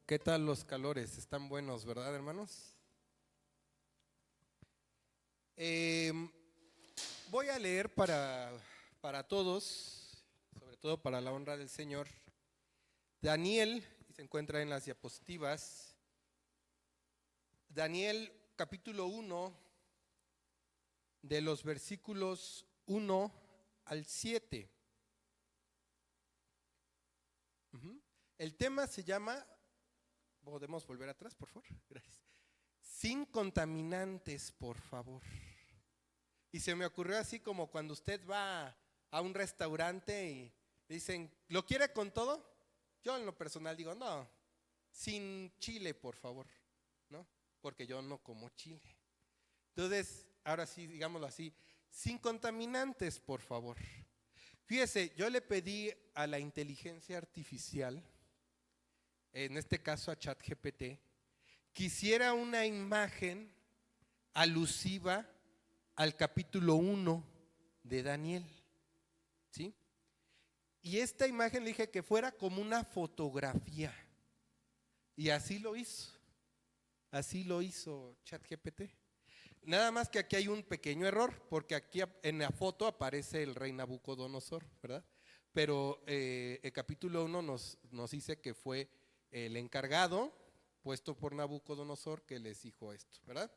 ¿Qué tal los calores? Están buenos, ¿verdad, hermanos? Eh, Voy a leer para todos, sobre todo para la honra del Señor, Daniel, y se encuentra en las diapositivas, Daniel capítulo 1, de los versículos 1 al 7. El tema se llama, ¿podemos volver atrás, por favor? Gracias. Sin contaminantes, por favor. Y se me ocurrió así como cuando usted va a un restaurante y dicen, ¿lo quiere con todo? Yo en lo personal digo, no, sin chile, por favor, ¿no? Porque yo no como chile. Entonces, ahora sí, digámoslo así, sin contaminantes, por favor. Fíjese, yo le pedí a la inteligencia artificial, en este caso a ChatGPT, que hiciera una imagen alusiva al capítulo 1 de Daniel, ¿sí? Y esta imagen le dije que fuera como una fotografía. Y así lo hizo ChatGPT. Nada más que aquí hay un pequeño error, porque aquí en la foto aparece el rey Nabucodonosor, ¿verdad? Pero el capítulo 1 nos dice que fue el encargado, puesto por Nabucodonosor, que les dijo esto, ¿verdad?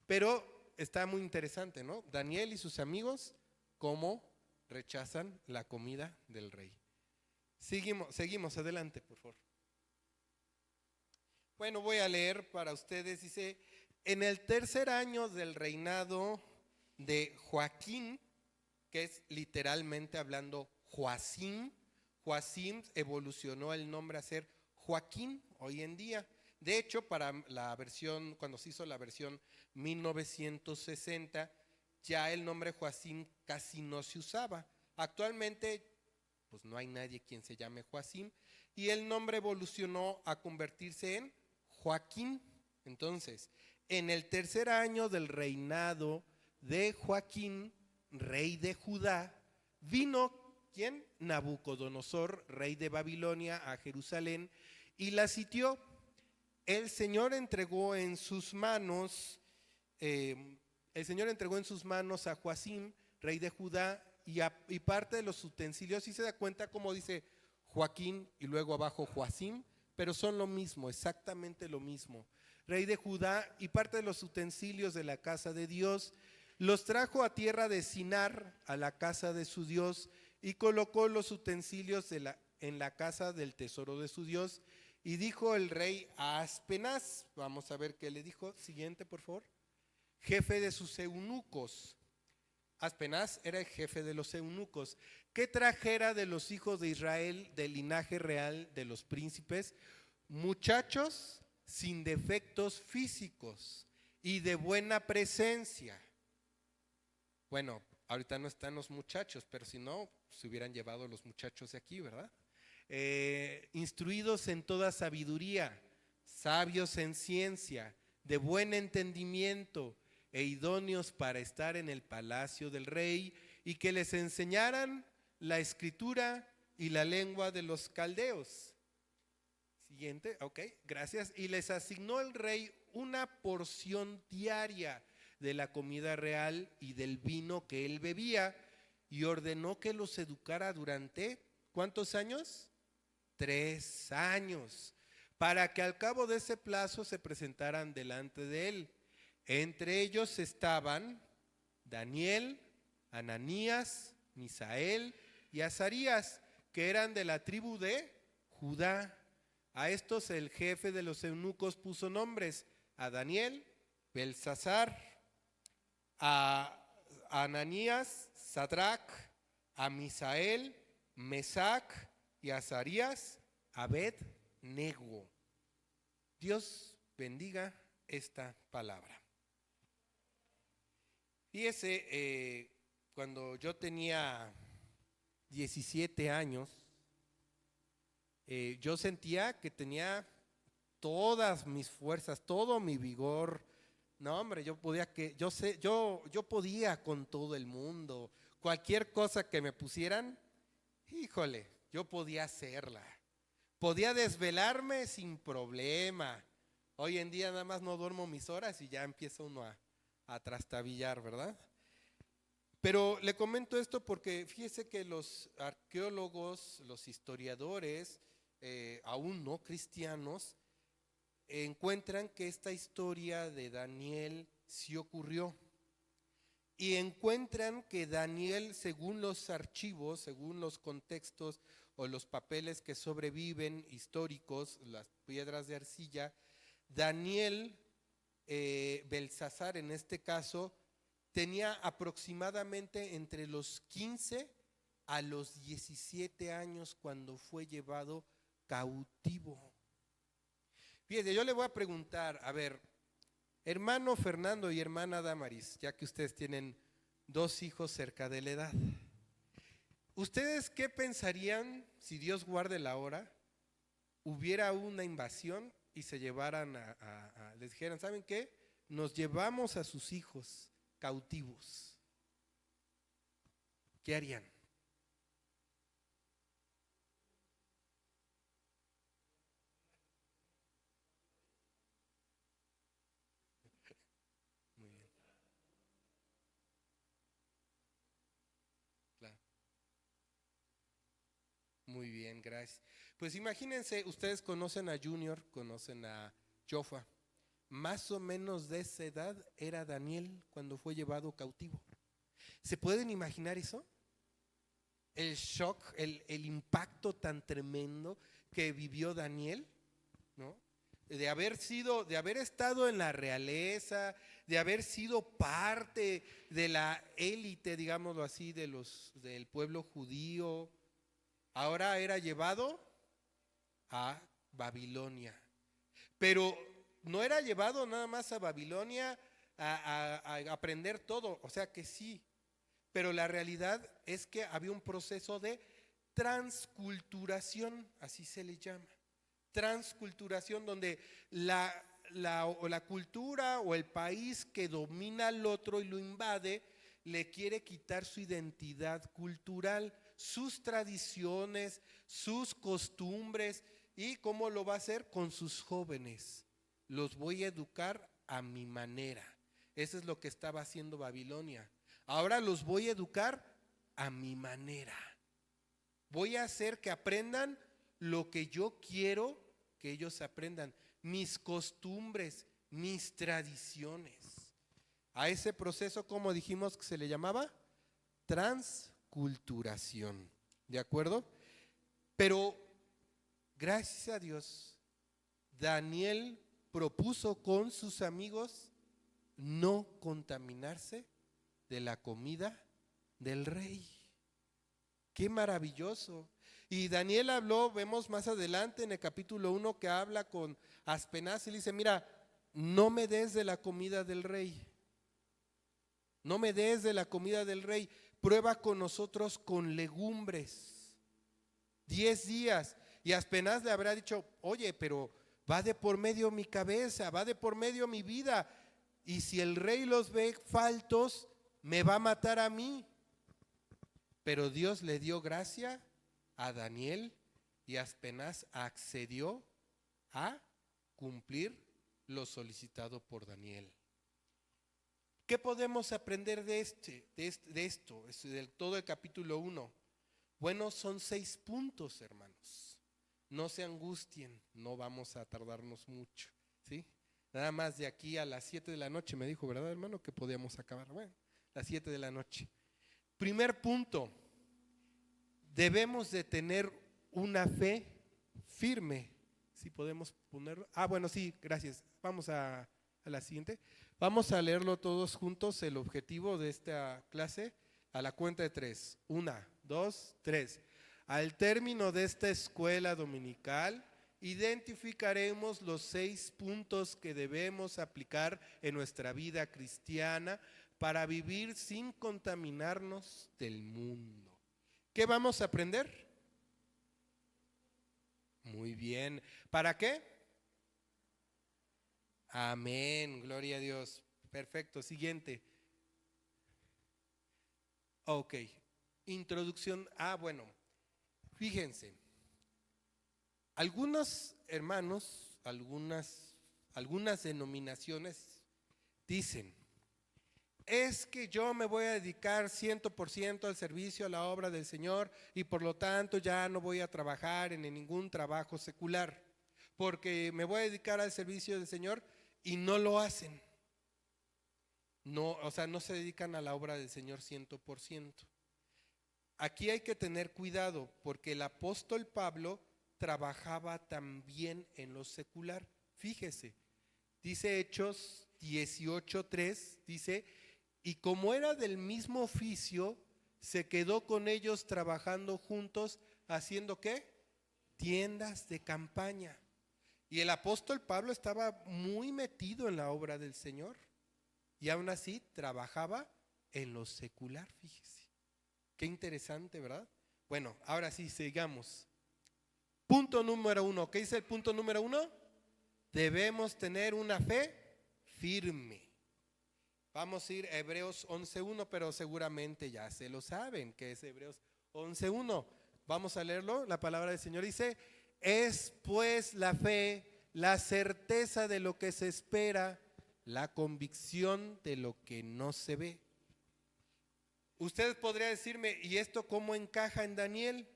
Pero está muy interesante, ¿no? Daniel y sus amigos, cómo rechazan la comida del rey. Seguimos, adelante, por favor. Bueno, voy a leer para ustedes, dice, en el tercer año del reinado de Joaquín, que es literalmente hablando Joacim, Joacim evolucionó el nombre a ser Joaquín hoy en día. De hecho, para la versión, cuando se hizo la versión 1960, ya el nombre Joacim casi no se usaba. Actualmente, pues no hay nadie quien se llame Joacim, y el nombre evolucionó a convertirse en Joaquín. Entonces, en el tercer año del reinado de Joaquín, rey de Judá, vino, ¿quién? Nabucodonosor, rey de Babilonia, a Jerusalén y la sitió. El Señor entregó en sus manos, a Joacim, rey de Judá, y parte de los utensilios. Y se da cuenta cómo dice Joaquín y luego abajo Joacim, pero son lo mismo, exactamente lo mismo. Rey de Judá, y parte de los utensilios de la casa de Dios, los trajo a tierra de Sinar, a la casa de su Dios, y colocó los utensilios en la casa del tesoro de su Dios. Y dijo el rey a Aspenaz, vamos a ver qué le dijo, siguiente por favor, jefe de sus eunucos. Aspenaz era el jefe de los eunucos, que trajera de los hijos de Israel, del linaje real de los príncipes, muchachos sin defectos físicos y de buena presencia. Bueno, ahorita no están los muchachos, pero si no, se hubieran llevado los muchachos de aquí, ¿verdad? Instruidos en toda sabiduría, sabios en ciencia, de buen entendimiento e idóneos para estar en el palacio del rey, y que les enseñaran la escritura y la lengua de los caldeos. Siguiente, ok, gracias. Y les asignó el rey una porción diaria de la comida real y del vino que él bebía, y ordenó que los educara durante, ¿cuántos años? 3 años, para que al cabo de ese plazo se presentaran delante de él. Entre ellos estaban Daniel, Ananías, Misael y Azarías, que eran de la tribu de Judá. A estos el jefe de los eunucos puso nombres: a Daniel, Belsasar; a Ananías, Sadrac; a Misael, Mesac; y a Azarías, Abed-nego. Dios bendiga esta palabra. Fíjese, cuando yo tenía 17 años, yo sentía que tenía todas mis fuerzas, todo mi vigor. No, hombre, yo podía con todo el mundo. Cualquier cosa que me pusieran, híjole, yo podía hacerla. Podía desvelarme sin problema. Hoy en día nada más no duermo mis horas y ya empieza uno a trastabillar, ¿verdad? Pero le comento esto porque fíjese que los arqueólogos, los historiadores, aún no cristianos, encuentran que esta historia de Daniel sí ocurrió. Y encuentran que Daniel, según los archivos, según los contextos o los papeles que sobreviven históricos, las piedras de arcilla, Daniel, Belsasar en este caso, tenía aproximadamente entre los 15 a los 17 años cuando fue llevado cautivo. Fíjese, yo le voy a preguntar, a ver, hermano Fernando y hermana Damaris, ya que ustedes tienen 2 hijos cerca de la edad, ¿ustedes qué pensarían si Dios guarde la hora, hubiera una invasión y se llevaran les dijeran, ¿saben qué? Nos llevamos a sus hijos cautivos. ¿Qué harían? Muy bien, claro. Muy bien, gracias. Pues imagínense, ustedes conocen a Junior, conocen a Jofa. Más o menos de esa edad era Daniel cuando fue llevado cautivo. ¿Se pueden imaginar eso? El shock, el impacto tan tremendo que vivió Daniel, ¿no? De haber estado en la realeza, de haber sido parte de la élite, digámoslo así, del pueblo judío. Ahora era llevado a Babilonia. Pero no era llevado nada más a Babilonia a aprender todo, o sea que sí, pero la realidad es que había un proceso de transculturación, así se le llama, transculturación donde la cultura o el país que domina al otro y lo invade, le quiere quitar su identidad cultural, sus tradiciones, sus costumbres. ¿Y cómo lo va a hacer? Con sus jóvenes. Los voy a educar a mi manera. Eso es lo que estaba haciendo Babilonia. Ahora los voy a educar a mi manera. Voy a hacer que aprendan lo que yo quiero que ellos aprendan. Mis costumbres, mis tradiciones. A ese proceso, como dijimos que se le llamaba, transculturación. ¿De acuerdo? Pero gracias a Dios, Daniel propuso con sus amigos no contaminarse de la comida del rey. Qué maravilloso. Y Daniel habló, vemos más adelante en el capítulo 1 que habla con Aspenaz y le dice, mira, no me des de la comida del rey. No me des de la comida del rey. Prueba con nosotros con legumbres. 10 días. Y Aspenaz le habrá dicho, oye, pero va de por medio mi cabeza, va de por medio mi vida. Y si el rey los ve faltos, me va a matar a mí. Pero Dios le dio gracia a Daniel y Aspenaz accedió a cumplir lo solicitado por Daniel. ¿Qué podemos aprender de esto, de todo el capítulo 1? Bueno, son 6 puntos, hermanos. No se angustien, no vamos a tardarnos mucho, ¿sí? Nada más de aquí a las 7 de la noche me dijo, ¿verdad, hermano? Que podíamos acabar. Bueno, las 7 de la noche. Primer punto, debemos de tener una fe firme. Si podemos ponerlo. Bueno, sí, gracias. Vamos a la siguiente. Vamos a leerlo todos juntos, el objetivo de esta clase, a la cuenta de 3. 1, 2, 3. Al término de esta escuela dominical, identificaremos los 6 puntos que debemos aplicar en nuestra vida cristiana para vivir sin contaminarnos del mundo. ¿Qué vamos a aprender? Muy bien. ¿Para qué? Amén, gloria a Dios. Perfecto, siguiente. Ok, introducción. Bueno, fíjense. Algunos hermanos, algunas denominaciones dicen, es que yo me voy a dedicar 100% al servicio a la obra del Señor y por lo tanto ya no voy a trabajar en ningún trabajo secular, porque me voy a dedicar al servicio del Señor y no lo hacen. No, o sea, no se dedican a la obra del Señor 100%. Aquí hay que tener cuidado porque el apóstol Pablo trabajaba también en lo secular. Fíjese, dice Hechos 18:3, dice, y como era del mismo oficio, se quedó con ellos trabajando juntos, haciendo ¿qué? Tiendas de campaña. Y el apóstol Pablo estaba muy metido en la obra del Señor y aún así trabajaba en lo secular, fíjese. Qué interesante, ¿verdad? Bueno, ahora sí, sigamos. Punto número 1. ¿Qué dice el punto número 1? Debemos tener una fe firme. Vamos a ir a Hebreos 11:1, pero seguramente ya se lo saben, que es Hebreos 11:1. Vamos a leerlo. La palabra del Señor dice, es pues la fe, la certeza de lo que se espera, la convicción de lo que no se ve. Usted podría decirme, ¿y esto cómo encaja en Daniel?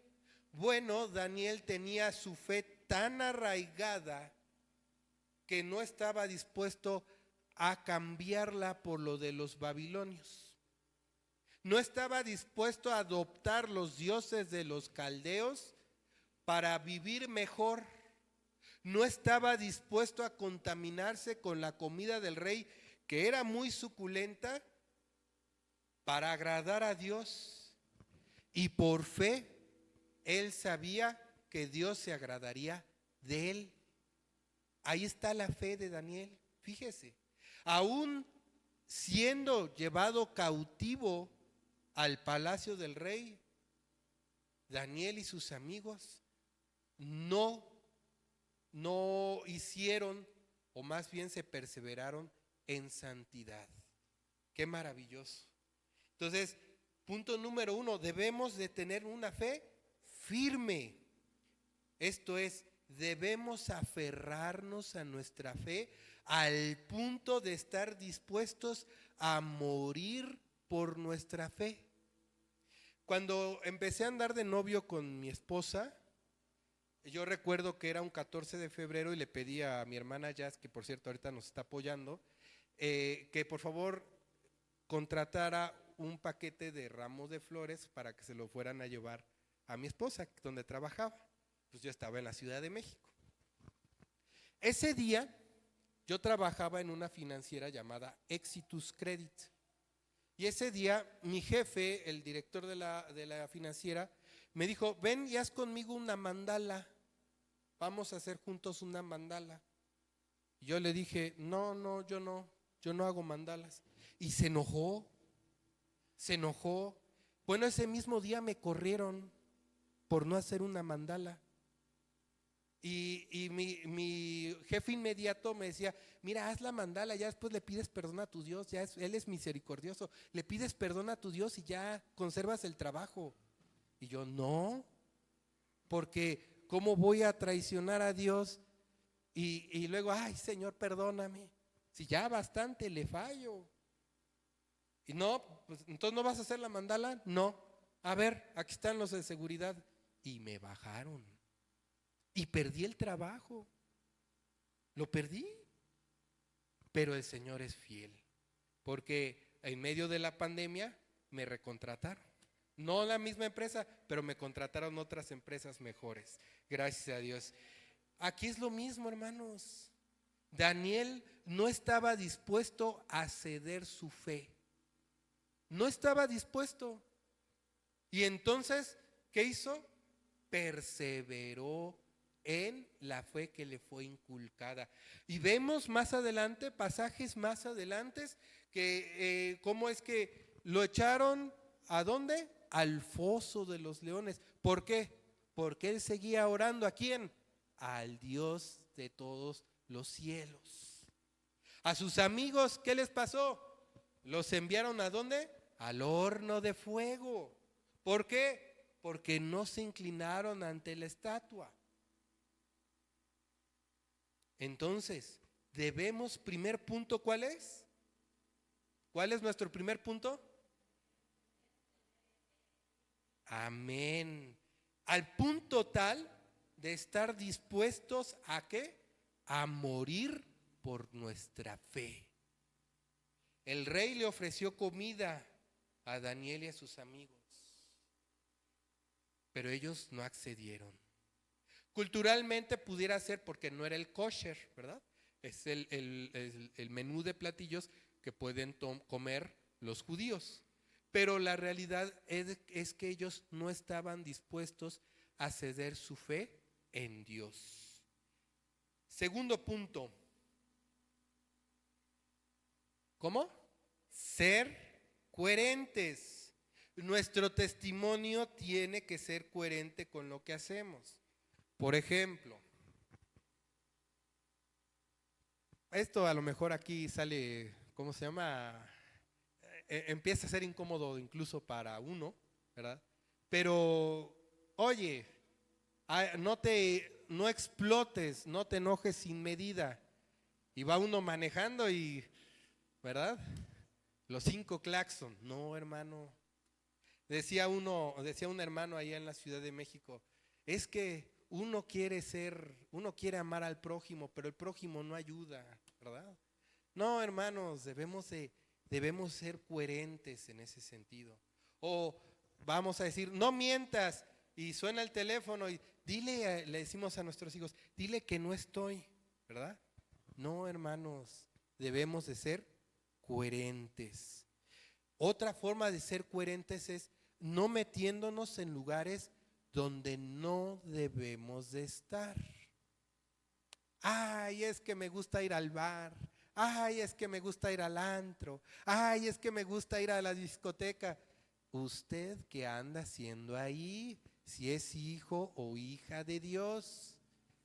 Bueno, Daniel tenía su fe tan arraigada que no estaba dispuesto a cambiarla por lo de los babilonios. No estaba dispuesto a adoptar los dioses de los caldeos para vivir mejor. No estaba dispuesto a contaminarse con la comida del rey, que era muy suculenta, para agradar a Dios. Y por fe, él sabía que Dios se agradaría de él. Ahí está la fe de Daniel, fíjese. Aún siendo llevado cautivo al palacio del rey, Daniel y sus amigos no hicieron, o más bien se perseveraron en santidad. Qué maravilloso. Entonces, punto número 1, debemos de tener una fe firme. Esto es, debemos aferrarnos a nuestra fe al punto de estar dispuestos a morir por nuestra fe. Cuando empecé a andar de novio con mi esposa, yo recuerdo que era un 14 de febrero y le pedí a mi hermana Jazz, que por cierto ahorita nos está apoyando, que por favor contratara un paquete de ramos de flores para que se lo fueran a llevar a mi esposa, donde trabajaba. Pues yo estaba en la Ciudad de México. Ese día yo trabajaba en una financiera llamada Exitus Credit. Y ese día mi jefe, el director de la financiera, me dijo, ven y haz conmigo una mandala. Vamos a hacer juntos una mandala. Y yo le dije, no, yo no hago mandalas. Y se enojó. Bueno, ese mismo día me corrieron por no hacer una mandala. Y mi jefe inmediato me decía, mira, haz la mandala, ya después le pides perdón a tu Dios, Él es misericordioso, le pides perdón a tu Dios y ya conservas el trabajo. Y yo, no, porque ¿cómo voy a traicionar a Dios? Y luego, ay Señor, perdóname, si ya bastante le fallo. Y no, pues entonces no vas a hacer la mandala, no, a ver, aquí están los de seguridad. Y me bajaron. Y perdí el trabajo, lo perdí, pero el Señor es fiel, porque en medio de la pandemia me recontrataron, no la misma empresa, pero me contrataron otras empresas mejores, gracias a Dios. Aquí es lo mismo, hermanos. Daniel no estaba dispuesto a ceder su fe, no estaba dispuesto, y entonces, ¿qué hizo? Perseveró en la fe que le fue inculcada. Y vemos más adelante, pasajes más adelante, que cómo es que lo echaron, ¿a dónde? Al foso de los leones. ¿Por qué? Porque él seguía orando, ¿a quién? Al Dios de todos los cielos. A sus amigos, ¿qué les pasó? Los enviaron ¿a dónde? Al horno de fuego. ¿Por qué? Porque no se inclinaron ante la estatua. Entonces, debemos, primer punto, ¿cuál es? ¿Cuál es nuestro primer punto? Amén. Al punto tal de estar dispuestos a ¿qué? A morir por nuestra fe. El rey le ofreció comida a Daniel y a sus amigos, pero ellos no accedieron. Culturalmente pudiera ser porque no era el kosher, ¿verdad? Es el menú de platillos que pueden comer los judíos. Pero la realidad es que ellos no estaban dispuestos a ceder su fe en Dios. Segundo punto. ¿Cómo? Ser coherentes. Nuestro testimonio tiene que ser coherente con lo que hacemos. Por ejemplo, esto a lo mejor aquí sale, ¿cómo se llama? Empieza a ser incómodo incluso para uno, ¿verdad? Pero, oye, no explotes, no te enojes sin medida. Y va uno manejando y, ¿verdad? Los 5 claxon. No, hermano. Decía un hermano allá en la Ciudad de México, es que uno quiere amar al prójimo, pero el prójimo no ayuda, ¿verdad? No, hermanos, debemos ser coherentes en ese sentido. O vamos a decir, no mientas, y suena el teléfono y le decimos a nuestros hijos, dile que no estoy, ¿verdad? No, hermanos, debemos de ser coherentes. Otra forma de ser coherentes es no metiéndonos en lugares donde no debemos de estar. Ay, es que me gusta ir al bar. Ay, es que me gusta ir al antro. Ay, es que me gusta ir a la discoteca. ¿Usted qué anda haciendo ahí? Si es hijo o hija de Dios.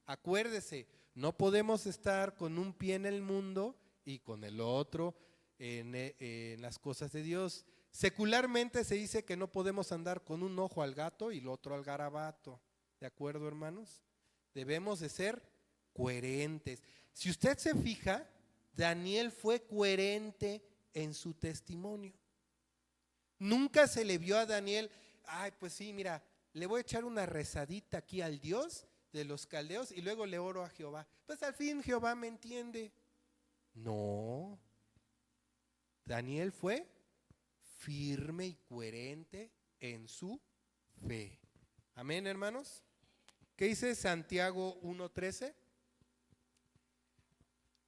Acuérdese, no podemos estar con un pie en el mundo y con el otro en las cosas de Dios. Secularmente se dice que no podemos andar con un ojo al gato y el otro al garabato. ¿De acuerdo, hermanos? Debemos de ser coherentes. Si usted se fija, Daniel fue coherente en su testimonio. Nunca se le vio a Daniel, ay, pues sí, mira, le voy a echar una rezadita aquí al Dios de los caldeos y luego le oro a Jehová. Pues al fin Jehová me entiende. No. Daniel fue firme y coherente en su fe. Amén, hermanos. ¿Qué dice Santiago 1:13?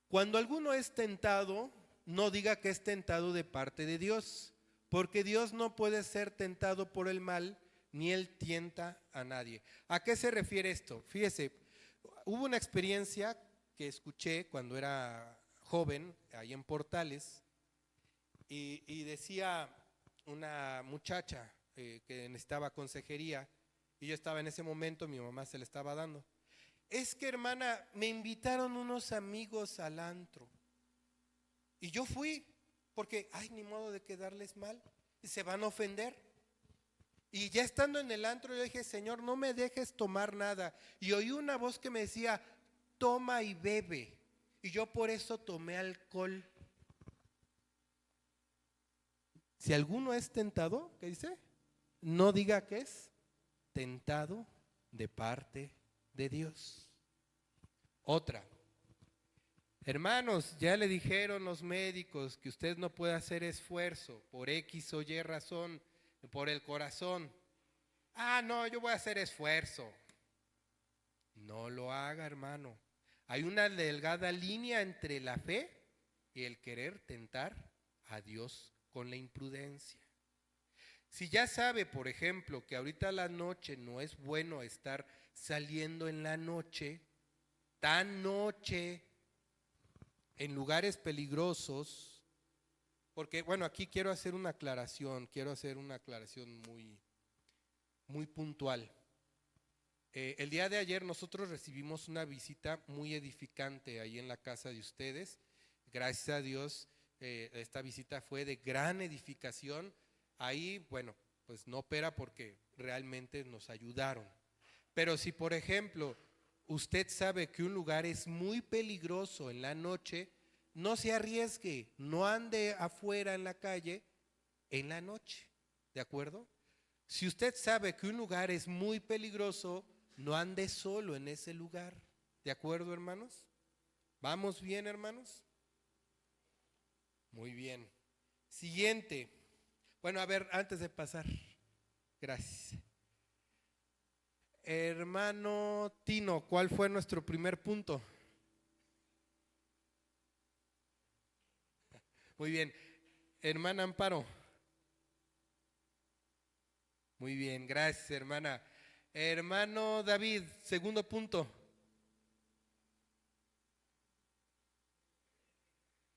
Cuando alguno es tentado, no diga que es tentado de parte de Dios, porque Dios no puede ser tentado por el mal, ni Él tienta a nadie. ¿A qué se refiere esto? Fíjese, hubo una experiencia que escuché cuando era joven, ahí en Portales, y decía una muchacha que necesitaba consejería, y yo estaba en ese momento, mi mamá se le estaba dando. Es que, hermana, me invitaron unos amigos al antro y yo fui porque, ay, ni modo de quedarles mal, y se van a ofender. Y ya estando en el antro yo dije, Señor, no me dejes tomar nada. Y oí una voz que me decía, toma y bebe. Y yo por eso tomé alcohol. Si alguno es tentado, ¿qué dice? No diga que es tentado de parte de Dios. Otra. Hermanos, ya le dijeron los médicos que usted no puede hacer esfuerzo por X o Y razón, por el corazón. Ah, no, yo voy a hacer esfuerzo. No lo haga, hermano. Hay una delgada línea entre la fe y el querer tentar a Dios con la imprudencia. Si ya sabe, por ejemplo, que ahorita la noche no es bueno estar saliendo en la noche, tan noche, en lugares peligrosos, porque bueno, aquí quiero hacer una aclaración muy puntual. El día de ayer nosotros recibimos una visita muy edificante ahí en la casa de ustedes. Gracias a Dios, esta visita fue de gran edificación. Ahí, bueno, pues no opera porque realmente nos ayudaron. Pero si, por ejemplo, usted sabe que un lugar es muy peligroso en la noche, no se arriesgue, no ande afuera en la calle en la noche, ¿de acuerdo? Si usted sabe que un lugar es muy peligroso, no ande solo en ese lugar, ¿de acuerdo, hermanos? ¿Vamos bien, hermanos? Muy bien. Siguiente. Bueno, a ver, antes de pasar, gracias. Hermano Tino, ¿cuál fue nuestro primer punto? Muy bien. Hermana Amparo. Muy bien, gracias, hermana. Hermano David, segundo punto.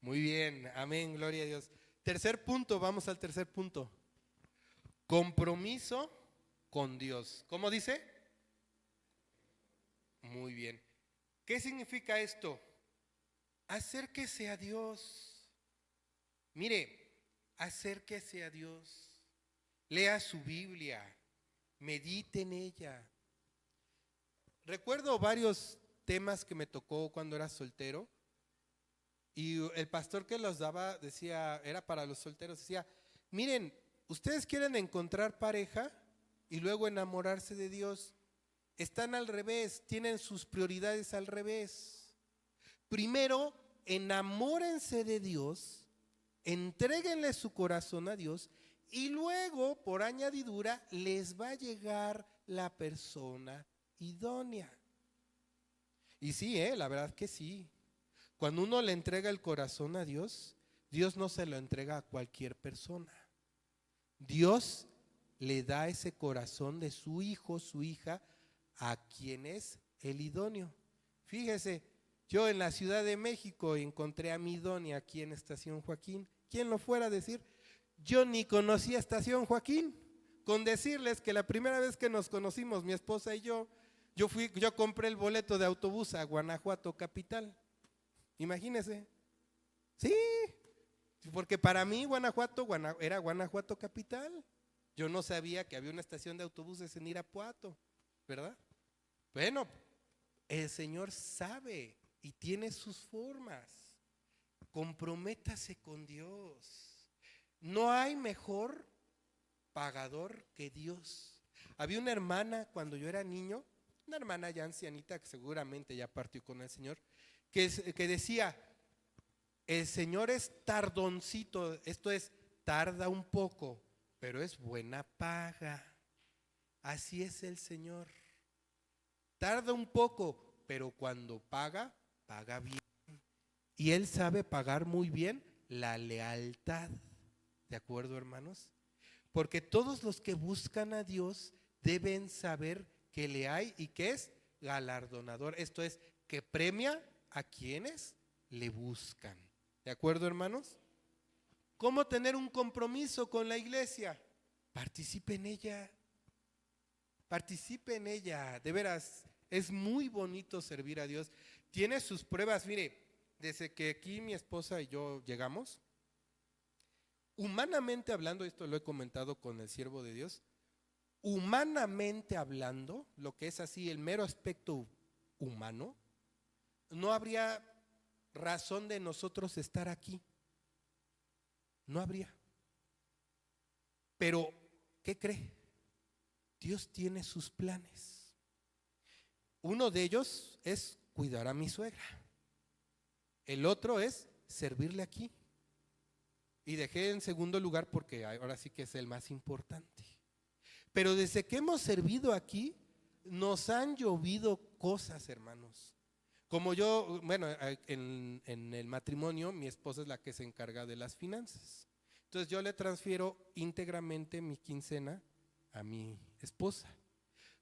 Muy bien, amén, gloria a Dios. Tercer punto, vamos al tercer punto. Compromiso con Dios. ¿Cómo dice? Muy bien. ¿Qué significa esto? Acérquese a Dios. Mire, acérquese a Dios. Lea su Biblia. Medite en ella. Recuerdo varios temas que me tocó cuando era soltero. Y el pastor que los daba decía, era para los solteros, decía, miren, ustedes quieren encontrar pareja y luego enamorarse de Dios. Están al revés, tienen sus prioridades al revés. Primero, enamórense de Dios, entréguenle su corazón a Dios y luego, por añadidura, les va a llegar la persona idónea. Y sí, la verdad que sí. Cuando uno le entrega el corazón a Dios, Dios no se lo entrega a cualquier persona. Dios le da ese corazón de su hijo, su hija, a quien es el idóneo. Fíjese, yo en la Ciudad de México encontré a mi idónea aquí en Estación Joaquín. ¿Quién lo fuera a decir? Yo ni conocía Estación Joaquín. Con decirles que la primera vez que nos conocimos, mi esposa y yo compré el boleto de autobús a Guanajuato capital. Imagínese. Sí, porque para mí Guanajuato era Guanajuato capital. Yo no sabía que había una estación de autobuses en Irapuato, ¿verdad? Bueno, el Señor sabe y tiene sus formas. Comprométase con Dios. No hay mejor pagador que Dios. Había una hermana cuando yo era niño, una hermana ya ancianita que seguramente ya partió con el Señor, que decía, el Señor es tardoncito, esto es, tarda un poco, pero es buena paga. Así es el Señor. Tarda un poco, pero cuando paga, paga bien. Y Él sabe pagar muy bien la lealtad. ¿De acuerdo, hermanos? Porque todos los que buscan a Dios deben saber que le hay y que es galardonador. Esto es, que premia a quienes le buscan. ¿De acuerdo, hermanos? ¿Cómo tener un compromiso con la iglesia? Participe en ella. Participe en ella. De veras, es muy bonito servir a Dios. Tiene sus pruebas. Mire, desde que aquí mi esposa y yo llegamos, humanamente hablando, esto lo he comentado con el siervo de Dios, humanamente hablando, lo que es así el mero aspecto humano, no habría razón de nosotros estar aquí. No habría. Pero, ¿qué cree? Dios tiene sus planes. Uno de ellos es cuidar a mi suegra. El otro es servirle aquí. Y dejé en segundo lugar porque ahora sí que es el más importante. Pero desde que hemos servido aquí, nos han llovido cosas, hermanos. Como yo, bueno, en el matrimonio, mi esposa es la que se encarga de las finanzas. Entonces yo le transfiero íntegramente mi quincena a mi esposa.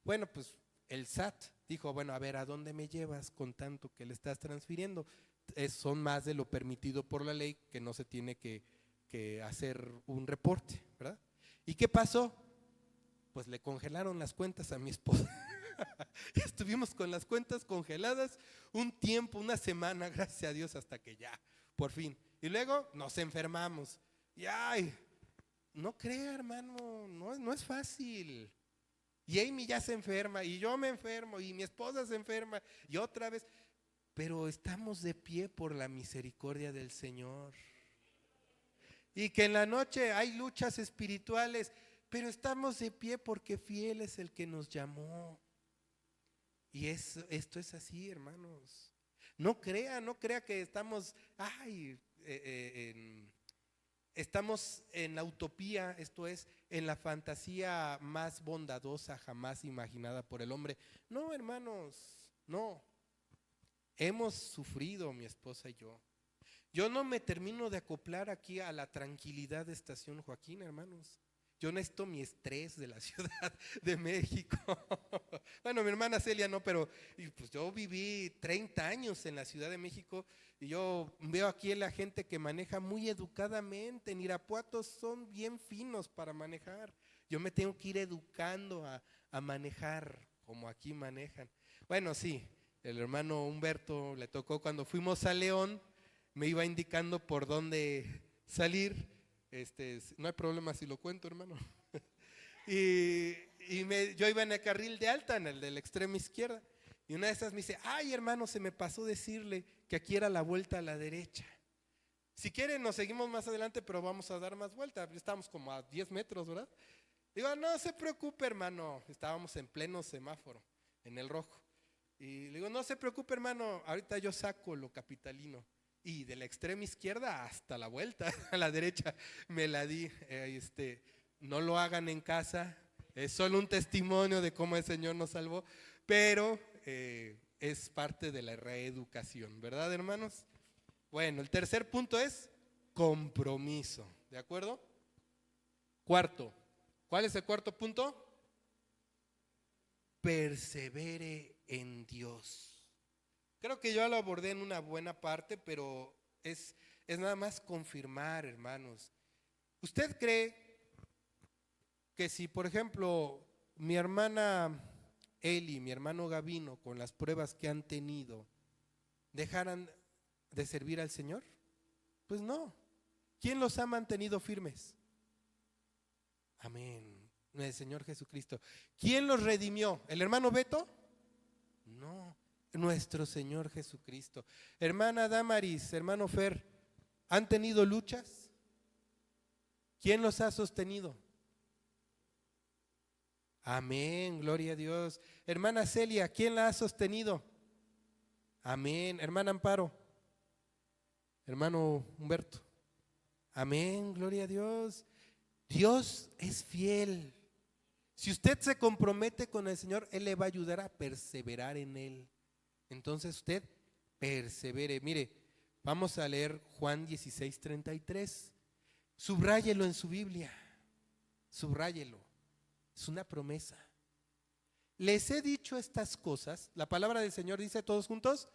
Bueno, pues el SAT dijo, bueno, a ver, ¿a dónde me llevas con tanto que le estás transfiriendo? Son más de lo permitido por la ley, que no se tiene que hacer un reporte, ¿verdad? ¿Y qué pasó? Pues le congelaron las cuentas a mi esposa. Estuvimos con las cuentas congeladas un tiempo, una semana, gracias a Dios, hasta que ya, por fin. Y luego nos enfermamos. Y ay, no crea, hermano, no es fácil. Y Amy ya se enferma, y yo me enfermo, y mi esposa se enferma, y otra vez. Pero estamos de pie por la misericordia del Señor. Y que en la noche hay luchas espirituales, pero estamos de pie porque fiel es el que nos llamó. Y esto es así, hermanos. No crea que estamos, estamos en la utopía, esto es, en la fantasía más bondadosa jamás imaginada por el hombre. No, hermanos, no. Hemos sufrido, mi esposa y yo. Yo no me termino de acoplar aquí a la tranquilidad de Estación Joaquín, hermanos. Yo necesito mi estrés de la Ciudad de México. Bueno, mi hermana Celia no, pero pues yo viví 30 años en la Ciudad de México y yo veo aquí a la gente que maneja muy educadamente. En Irapuato son bien finos para manejar. Yo me tengo que ir educando a manejar como aquí manejan. Bueno, sí, el hermano Humberto le tocó cuando fuimos a León, me iba indicando por dónde salir. No hay problema si lo cuento, hermano. Yo iba en el carril de alta, en el de la extrema izquierda. Y una de esas me dice, ay, hermano, se me pasó decirle que aquí era la vuelta a la derecha. Si quieren nos seguimos más adelante, pero vamos a dar más vuelta. Estamos como a 10 metros, ¿verdad? Digo, no se preocupe, hermano. Estábamos en pleno semáforo, en el rojo. Y le digo, no se preocupe, hermano, ahorita yo saco lo capitalino. Y de la extrema izquierda hasta la vuelta a la derecha me la di. No lo hagan en casa, es solo un testimonio de cómo el Señor nos salvó, pero es parte de la reeducación, ¿verdad, hermanos? Bueno, el tercer punto es compromiso, ¿de acuerdo? Cuarto, ¿cuál es el cuarto punto? Persevere en Dios. Creo que yo lo abordé en una buena parte, pero es nada más confirmar, hermanos. ¿Usted cree que si, por ejemplo, mi hermana Eli, mi hermano Gavino, con las pruebas que han tenido, dejaran de servir al Señor? Pues no. ¿Quién los ha mantenido firmes? Amén. El Señor Jesucristo. ¿Quién los redimió? ¿El hermano Beto? No. Nuestro Señor Jesucristo. Hermana Damaris, hermano Fer, ¿han tenido luchas? ¿Quién los ha sostenido? Amén, gloria a Dios. Hermana Celia, ¿quién la ha sostenido? Amén. Hermana Amparo, hermano Humberto. Amén, gloria a Dios. Dios es fiel. Si usted se compromete con el Señor, Él le va a ayudar a perseverar en Él. Entonces usted persevere. Mire, vamos a leer Juan 16:33. Subráyelo en su Biblia. Subráyelo. Es una promesa. Les he dicho estas cosas. La palabra del Señor dice todos juntos.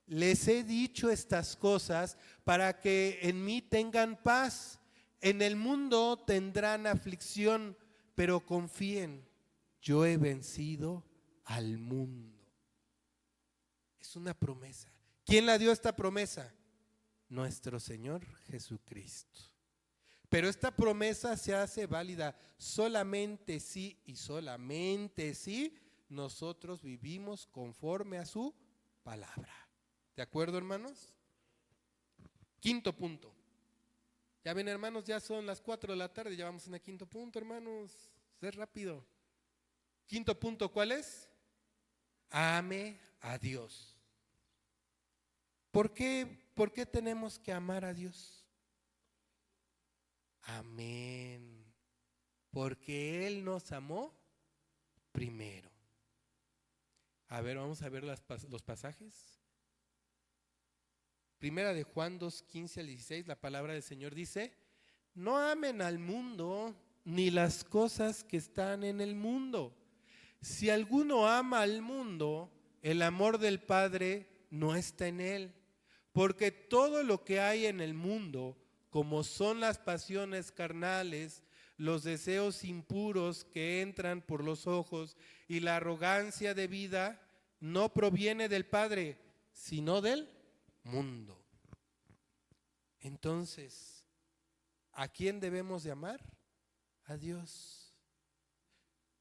Les he dicho estas cosas para que en mí tengan paz. En el mundo tendrán aflicción, pero confíen, yo he vencido al mundo. Es una promesa. ¿Quién la dio esta promesa? Nuestro Señor Jesucristo. Pero esta promesa se hace válida solamente si y solamente si nosotros vivimos conforme a su palabra. ¿De acuerdo, hermanos? Quinto punto. Ya ven, hermanos, ya son las 4 de la tarde, ya vamos en el quinto punto, hermanos. Es rápido. Quinto punto, ¿cuál es? Ame a Dios. ¿Por qué tenemos que amar a Dios? Amén. Porque Él nos amó primero. A ver, vamos a ver los pasajes. Primera de Juan 2:15-16, la palabra del Señor dice: no amen al mundo ni las cosas que están en el mundo. Si alguno ama al mundo, el amor del Padre no está en él. Porque todo lo que hay en el mundo, como son las pasiones carnales, los deseos impuros que entran por los ojos y la arrogancia de vida, no proviene del Padre, sino del mundo. Entonces, ¿a quién debemos de amar? A Dios.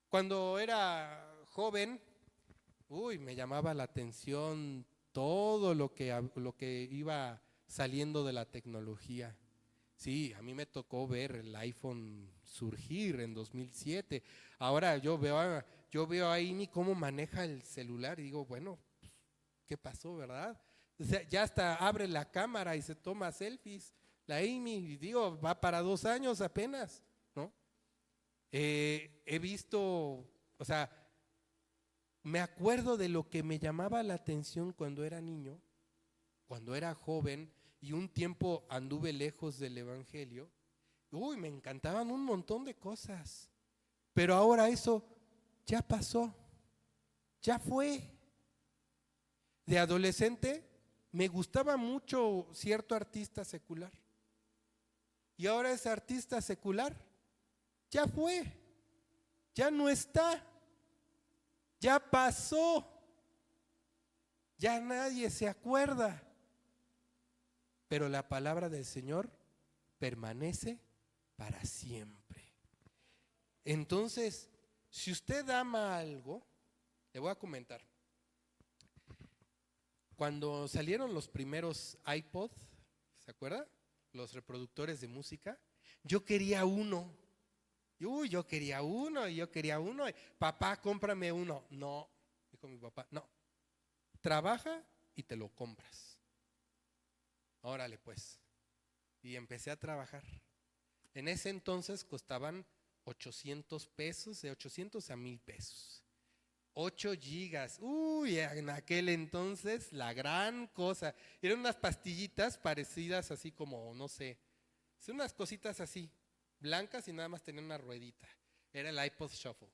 Cuando era joven, me llamaba la atención todo lo que iba saliendo de la tecnología. Sí, a mí me tocó ver el iPhone surgir en 2007. Ahora yo veo a Amy cómo maneja el celular y digo, bueno, ¿qué pasó, verdad? O sea, ya hasta abre la cámara y se toma selfies. La Amy, y digo, va para 2 años apenas, ¿no? He visto, o sea, me acuerdo de lo que me llamaba la atención cuando era niño, cuando era joven y un tiempo anduve lejos del evangelio. Me encantaban un montón de cosas, pero ahora eso ya pasó, ya fue. De adolescente me gustaba mucho cierto artista secular y ahora ese artista secular ya fue, ya no está, ya pasó, ya nadie se acuerda, pero la palabra del Señor permanece para siempre. Entonces, si usted ama algo, le voy a comentar. Cuando salieron los primeros iPod, ¿se acuerda? Los reproductores de música, yo quería uno. Yo quería uno y yo quería uno. Papá, cómprame uno. No, dijo mi papá, no. Trabaja y te lo compras. Órale pues. Y empecé a trabajar. En ese entonces costaban 800 pesos, de 800 a 1000 pesos. 8 gigas, en aquel entonces la gran cosa. Eran unas pastillitas parecidas así como, no sé, son unas cositas así, blancas y nada más tenían una ruedita. Era el iPod Shuffle.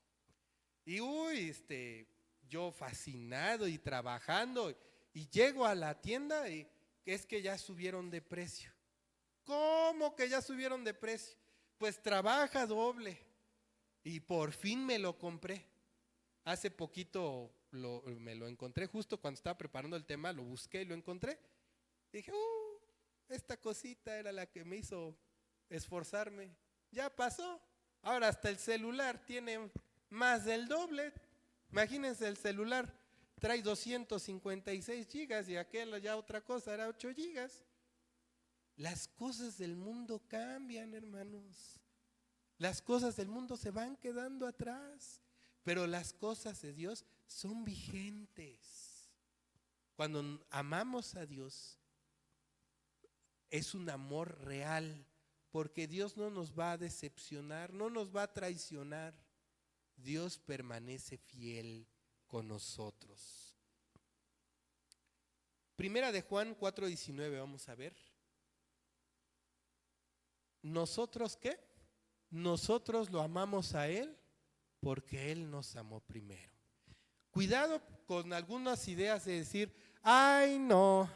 Y yo fascinado y trabajando, y llego a la tienda y es que ya subieron de precio. ¿Cómo que ya subieron de precio? Pues trabaja doble. Y por fin me lo compré. Hace poquito me lo encontré, justo cuando estaba preparando el tema, lo busqué y lo encontré. Dije, esta cosita era la que me hizo esforzarme. Ya pasó. Ahora hasta el celular tiene más del doble. Imagínense, el celular trae 256 gigas y aquel ya otra cosa era 8 gigas. Las cosas del mundo cambian, hermanos. Las cosas del mundo se van quedando atrás. Pero las cosas de Dios son vigentes. Cuando amamos a Dios, es un amor real, porque Dios no nos va a decepcionar, no nos va a traicionar. Dios permanece fiel con nosotros. Primera de Juan 4:19, vamos a ver. ¿Nosotros qué? Nosotros lo amamos a Él porque Él nos amó primero. Cuidado con algunas ideas de decir, ay no,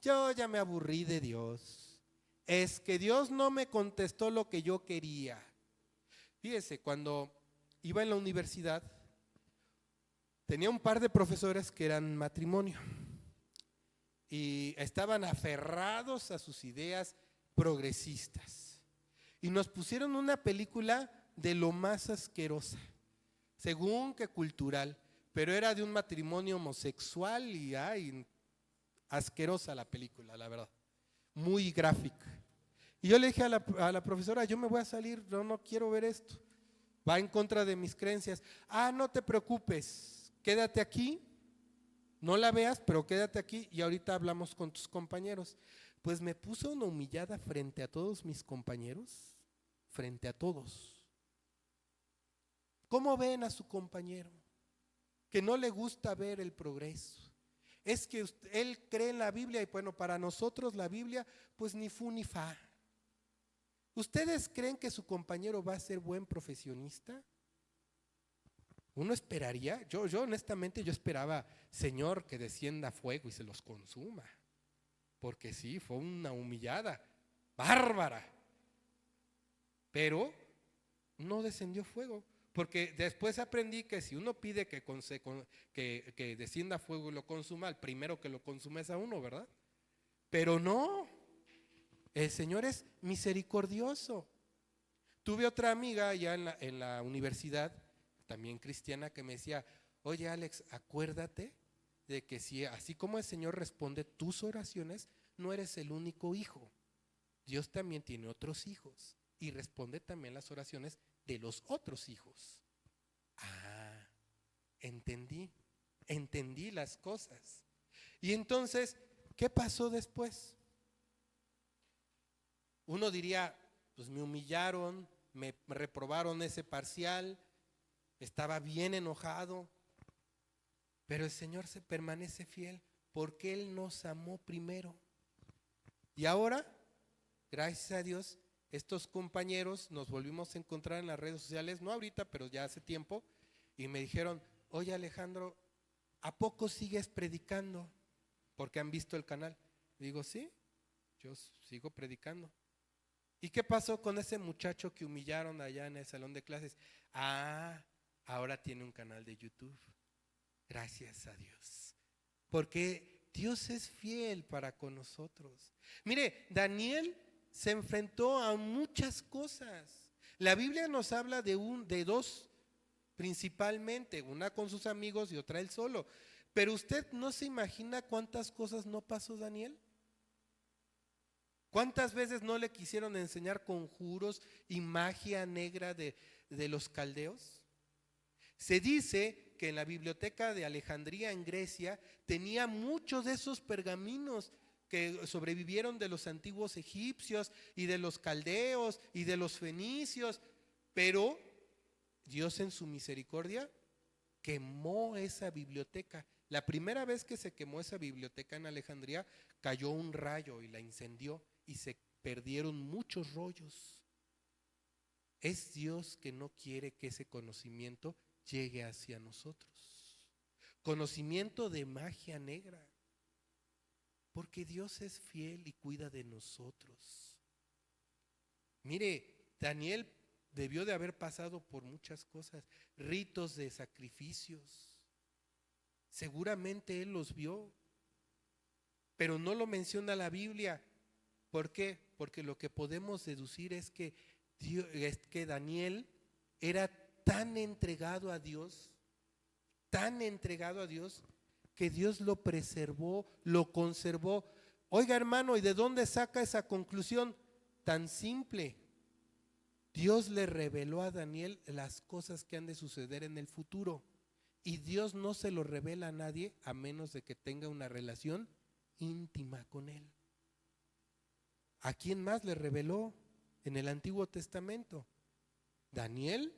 yo ya me aburrí de Dios. Es que Dios no me contestó lo que yo quería. Fíjese, cuando iba en la universidad, tenía un par de profesores que eran matrimonio y estaban aferrados a sus ideas progresistas. Y nos pusieron una película de lo más asquerosa, según que cultural, pero era de un matrimonio homosexual y asquerosa la película, la verdad, muy gráfica. Y yo le dije a la profesora, yo me voy a salir, yo no quiero ver esto, va en contra de mis creencias. No te preocupes, quédate aquí, no la veas, pero quédate aquí y ahorita hablamos con tus compañeros. Pues me puso una humillada frente a todos mis compañeros, frente a todos. ¿Cómo ven a su compañero que no le gusta ver el progreso? Es que él cree en la Biblia y bueno, para nosotros la Biblia pues ni fu ni fa. ¿Ustedes creen que su compañero va a ser buen profesionista? Uno esperaría, yo honestamente yo esperaba, Señor, que descienda fuego y se los consuma, porque sí, fue una humillada bárbara, pero no descendió fuego. Porque después aprendí que si uno pide que descienda fuego y lo consuma, el primero que lo consume es a uno, ¿verdad? Pero no, el Señor es misericordioso. Tuve otra amiga ya en la universidad, también cristiana, que me decía, oye Alex, acuérdate de que si así como el Señor responde tus oraciones, no eres el único hijo. Dios también tiene otros hijos y responde también las oraciones de los otros hijos. Ah, entendí las cosas. Y entonces, ¿qué pasó después? Uno diría, pues me humillaron, me reprobaron ese parcial, estaba bien enojado, pero el Señor se permanece fiel porque Él nos amó primero. Y ahora, gracias a Dios, estos compañeros nos volvimos a encontrar en las redes sociales, no ahorita, pero ya hace tiempo, y me dijeron, oye Alejandro, ¿a poco sigues predicando? Porque han visto el canal. Digo, sí, yo sigo predicando. ¿Y qué pasó con ese muchacho que humillaron allá en el salón de clases? Ah, ahora tiene un canal de YouTube. Gracias a Dios. Porque Dios es fiel para con nosotros. Mire, Daniel se enfrentó a muchas cosas. La Biblia nos habla de dos principalmente, una con sus amigos y otra él solo. Pero usted no se imagina cuántas cosas no pasó Daniel. ¿Cuántas veces no le quisieron enseñar conjuros y magia negra de los caldeos? Se dice que en la biblioteca de Alejandría en Grecia tenía muchos de esos pergaminos que sobrevivieron de los antiguos egipcios y de los caldeos y de los fenicios, pero Dios en su misericordia quemó esa biblioteca. La primera vez que se quemó esa biblioteca en Alejandría, cayó un rayo y la incendió y se perdieron muchos rollos. Es Dios que no quiere que ese conocimiento llegue hacia nosotros. Conocimiento de magia negra. Porque Dios es fiel y cuida de nosotros. Mire, Daniel debió de haber pasado por muchas cosas, ritos de sacrificios. Seguramente él los vio, pero no lo menciona la Biblia. ¿Por qué? Porque lo que podemos deducir es que Daniel era tan entregado a Dios, que Dios lo preservó, lo conservó. Oiga, hermano, ¿y de dónde saca esa conclusión? Tan simple. Dios le reveló a Daniel las cosas que han de suceder en el futuro. Y Dios no se lo revela a nadie a menos de que tenga una relación íntima con él. ¿A quién más le reveló en el Antiguo Testamento? Daniel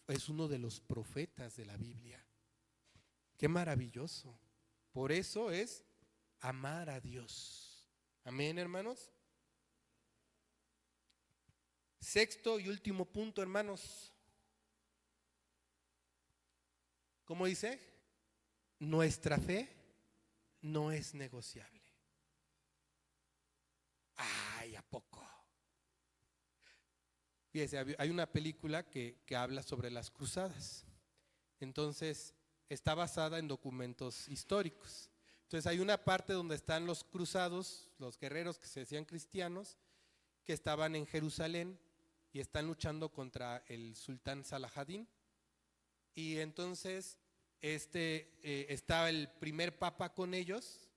es uno de los profetas de la Biblia. Qué maravilloso. Por eso es amar a Dios. Amén, hermanos. Sexto y último punto, hermanos. ¿Cómo dice? Nuestra fe no es negociable. Ay, ¿a poco? Fíjese, hay una película que habla sobre las cruzadas. Entonces, está basada en documentos históricos. Entonces, hay una parte donde están los cruzados, los guerreros que se decían cristianos, que estaban en Jerusalén y están luchando contra el sultán Salahadín. Y entonces estaba el primer papa con ellos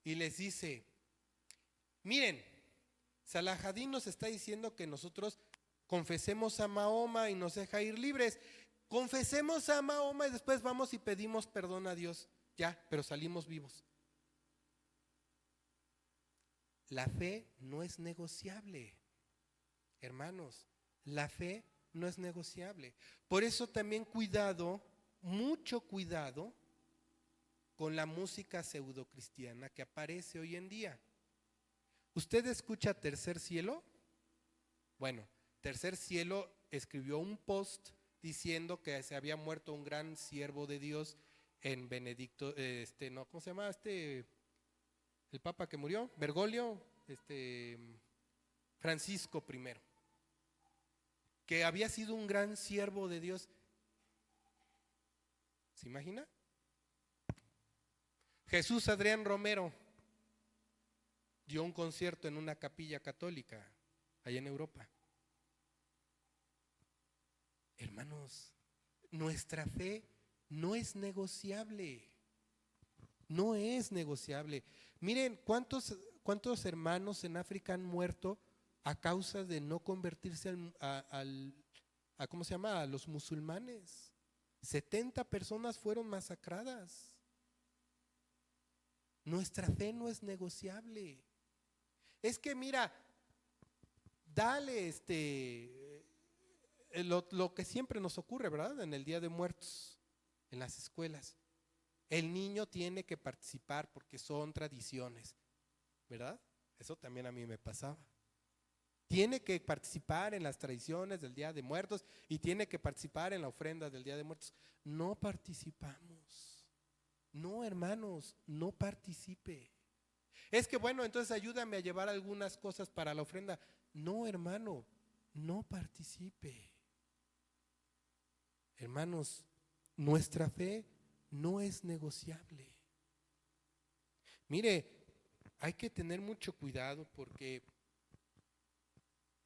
y les dice, miren, Salahadín nos está diciendo que nosotros confesemos a Mahoma y nos deja ir libres. Confesemos a Mahoma y después vamos y pedimos perdón a Dios. Ya, pero salimos vivos. La fe no es negociable, hermanos. La fe no es negociable. Por eso también cuidado, mucho cuidado con la música pseudocristiana que aparece hoy en día. ¿Usted escucha Tercer Cielo? Bueno, Tercer Cielo escribió un post diciendo que se había muerto un gran siervo de Dios en Benedicto, ¿cómo se llama? El papa que murió, Bergoglio, Francisco I, que había sido un gran siervo de Dios. ¿Se imagina? Jesús Adrián Romero dio un concierto en una capilla católica allá en Europa. Hermanos, nuestra fe no es negociable. No es negociable. Miren, ¿cuántos hermanos en África han muerto a causa de no convertirse a ¿cómo se llama? A los musulmanes. 70 personas fueron masacradas. Nuestra fe no es negociable. Es que mira, dale lo que siempre nos ocurre, ¿verdad? En el Día de Muertos, en las escuelas. El niño tiene que participar porque son tradiciones, ¿verdad? Eso también a mí me pasaba. Tiene que participar en las tradiciones del Día de Muertos y tiene que participar en la ofrenda del Día de Muertos. No participamos. No, hermanos, no participe. Es que bueno, entonces ayúdame a llevar algunas cosas para la ofrenda. No, hermano, no participe. Hermanos, nuestra fe no es negociable. Mire, hay que tener mucho cuidado porque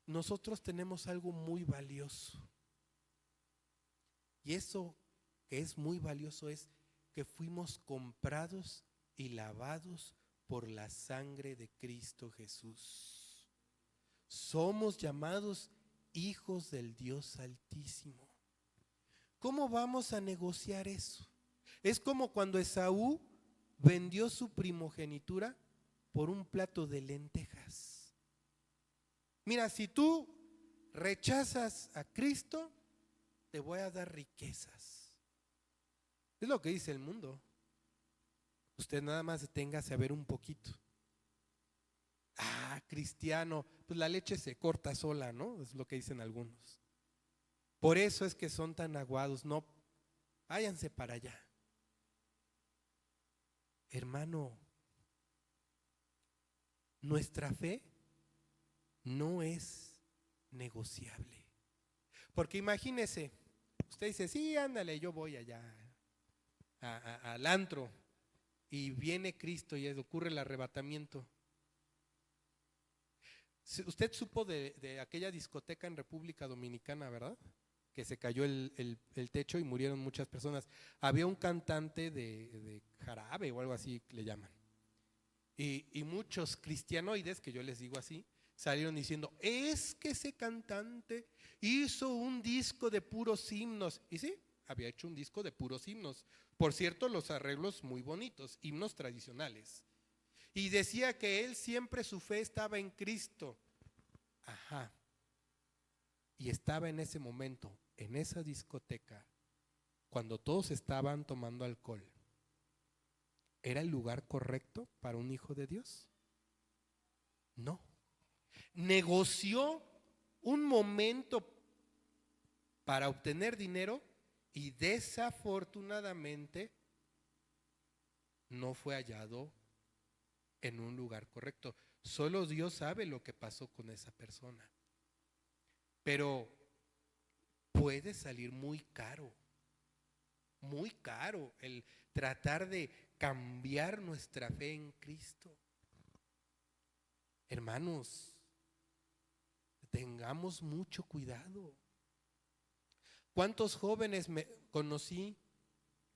nosotros tenemos algo muy valioso. Y eso que es muy valioso es que fuimos comprados y lavados por la sangre de Cristo Jesús. Somos llamados hijos del Dios Altísimo. ¿Cómo vamos a negociar eso? Es como cuando Esaú vendió su primogenitura por un plato de lentejas. Mira, si tú rechazas a Cristo, te voy a dar riquezas. Es lo que dice el mundo. Usted nada más deténgase a ver un poquito. Ah, cristiano, pues la leche se corta sola, ¿no? Es lo que dicen algunos. Por eso es que son tan aguados. No, váyanse para allá. Hermano, nuestra fe no es negociable. Porque imagínese, usted dice, sí, ándale, yo voy allá al antro y viene Cristo y ocurre el arrebatamiento. Usted supo de aquella discoteca en República Dominicana, ¿verdad? Que se cayó el techo y murieron muchas personas. Había un cantante de jarabe o algo así le llaman. Y muchos cristianoides, que yo les digo así, salieron diciendo, es que ese cantante hizo un disco de puros himnos. Y sí, había hecho un disco de puros himnos. Por cierto, los arreglos muy bonitos, himnos tradicionales. Y decía que él siempre su fe estaba en Cristo. Ajá. Y estaba en ese momento, en esa discoteca, cuando todos estaban tomando alcohol. ¿Era el lugar correcto para un hijo de Dios? No. Negoció un momento para obtener dinero y desafortunadamente no fue hallado en un lugar correcto. Solo Dios sabe lo que pasó con esa persona. Pero puede salir muy caro el tratar de cambiar nuestra fe en Cristo. Hermanos, tengamos mucho cuidado. ¿Cuántos jóvenes conocí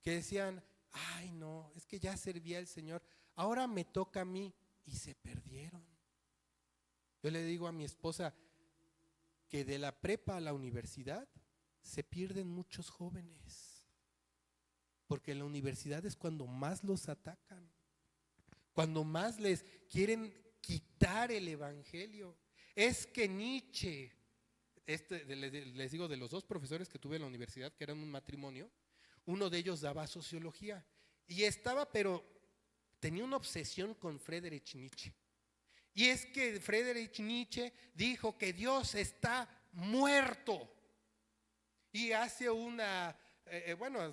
que decían, ay no, es que ya servía al Señor, ahora me toca a mí, y se perdieron? Yo le digo a mi esposa que de la prepa a la universidad se pierden muchos jóvenes, porque en la universidad es cuando más los atacan, cuando más les quieren quitar el evangelio. Es que Nietzsche, les digo, de los dos profesores que tuve en la universidad, que eran un matrimonio, uno de ellos daba sociología y pero tenía una obsesión con Friedrich Nietzsche. Y es que Friedrich Nietzsche dijo que Dios está muerto. Y hace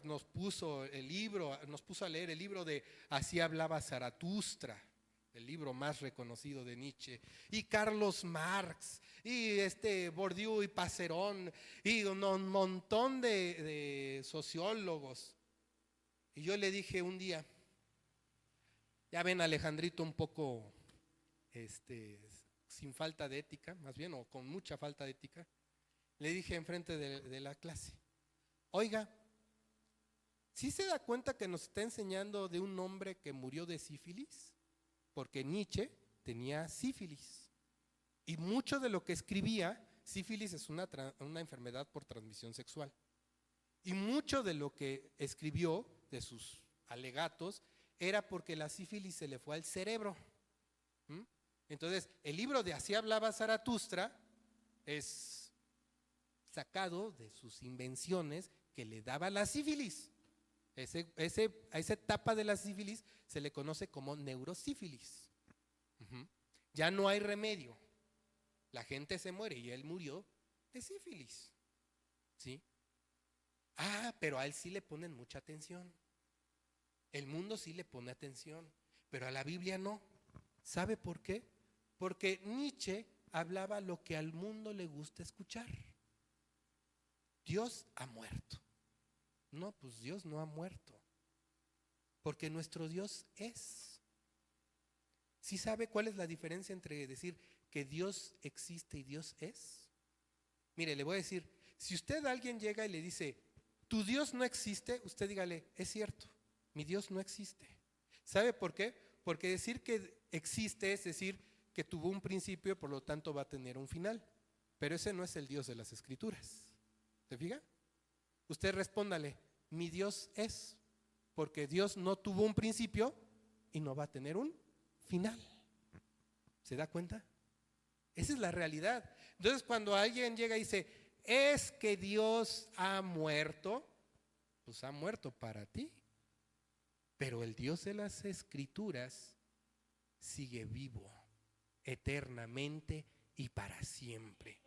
nos puso a leer el libro de Así hablaba Zaratustra, el libro más reconocido de Nietzsche, y Carlos Marx, y Bourdieu y Passerón, y un montón de sociólogos. Y yo le dije un día, ya ven, Alejandrito, un poco sin falta de ética, más bien, o con mucha falta de ética, le dije enfrente de la clase, oiga, ¿Sí se da cuenta que nos está enseñando de un hombre que murió de sífilis? Porque Nietzsche tenía sífilis. Y mucho de lo que escribía, sífilis es una enfermedad por transmisión sexual. Y mucho de lo que escribió, de sus alegatos, era porque la sífilis se le fue al cerebro. Entonces, el libro de Así hablaba Zaratustra es sacado de sus invenciones que le daba la sífilis. A esa etapa de la sífilis se le conoce como neurosífilis. Ya no hay remedio. La gente se muere y él murió de sífilis. ¿Sí? Pero a él sí le ponen mucha atención. El mundo sí le pone atención, pero a la Biblia no. ¿Sabe por qué? Porque Nietzsche hablaba lo que al mundo le gusta escuchar. Dios ha muerto. No, pues Dios no ha muerto, porque nuestro Dios es. ¿Sí sabe cuál es la diferencia entre decir que Dios existe y Dios es? Mire, le voy a decir, si usted a alguien llega y le dice, tu Dios no existe, usted dígale, es cierto, mi Dios no existe. ¿Sabe por qué? Porque decir que existe es decir que tuvo un principio y por lo tanto va a tener un final. Pero ese no es el Dios de las Escrituras. ¿Se fija? Usted respóndale, mi Dios es, porque Dios no tuvo un principio y no va a tener un final. ¿Se da cuenta? Esa es la realidad. Entonces, cuando alguien llega y dice, es que Dios ha muerto, pues ha muerto para ti. Pero el Dios de las Escrituras sigue vivo, eternamente y para siempre.